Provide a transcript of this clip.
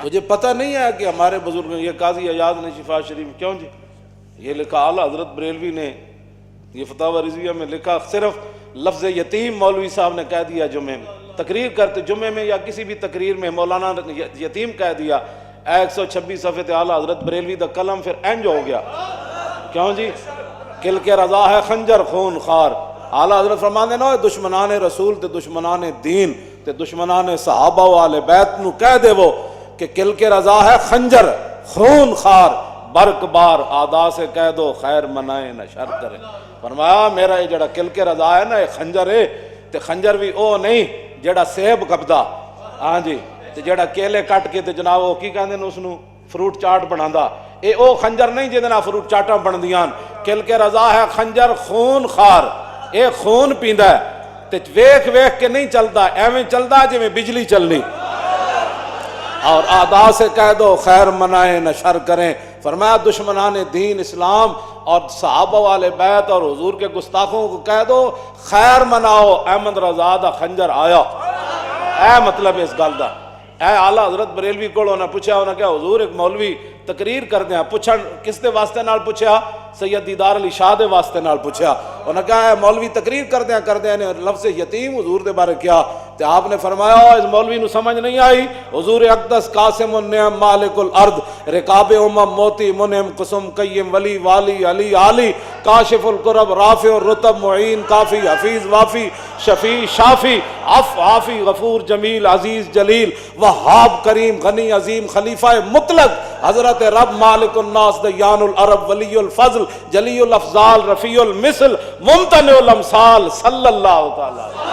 مجھے پتہ نہیں ہے کہ ہمارے بزرگ یہ قاضی ایاز نے شفا شریف کیوں جی یہ لکھا اعلیٰ حضرت بریلوی نے یہ فتاوی رضویہ میں لکھا، صرف لفظ یتیم مولوی صاحب نے کہہ دیا جمعے میں، تقریر کرتے جمعے میں یا کسی بھی تقریر میں مولانا نے یتیم کہہ دیا، 126 صفحے تے اعلیٰ حضرت بریلوی دا قلم پھر انج ہو گیا، کیوں جی کل کے رضا ہے خنجر خون خار۔ اعلیٰ حضرت فرماندے نا دشمنان رسول تے دشمنان دین تے دشمنان صحابہ و آل بیت نو کہہ دے وہ کہ کل کے رضا ہے خنجر خون خار، برق بار آدا سے کہہ دو خیر منائے نہ شر کرے۔ فرمایا میرا یہ جڑا کل کے رضا ہے نا یہ خنجر ہے تے خنجر بھی او نہیں جڑا سیب کپدا، ہاں جی تے جڑا کیلے کٹ کے تے جناب وہ کی کہندے نے اس نو فروٹ چاٹ بنادا، اے او خنجر نہیں جے نال فروٹ چاٹاں بندیاں، کل کے رضا ہے خنجر خون خار، اے خون پیندا ہے تے ویکھ ویکھ کے نہیں چلدا، ایویں چلدا جویں بجلی چلنی، اور آدا سے کہہ دو خیر منائے نہ شر کریں۔ فرمایا دشمنان دین اسلام اور صحابہ والے بیت اور حضور کے گستاخوں کو کہہ دو خیر مناؤ، احمد رضا دا خنجر آیا، اے مطلب اس گل دا۔ اے اعلیٰ حضرت بریلوی کو انہوں نے پوچھا، انہوں نے کہا حضور ایک مولوی تقریر کر دیا، پوچھا کس دے واسطے نال پوچھا؟ سید دیدار علی شاہ دے واسطے نال پوچھا، انہوں نے کہا اے مولوی تقریر کر دیا نے لفظ یتیم حضور دے بارے کیا، تو آپ نے فرمایا اس مولوی نو سمجھ نہیں آئی، حضور اقدس قاسم النعم مالک الارض رکاب امم موتی منعم قسم قیم ولی والی علی عالی کاشف القرب رافع الرتب معین کافی حفیظ وافی شفیع شافی عف عافی غفور جمیل عزیز جلیل وہاب کریم غنی عظیم خلیفہ مطلق حضرت رب مالک الناس دیان العرب ولی الفضل جلی الافضال رفیع المثل ممتنع الامثال صلی اللہ تعالی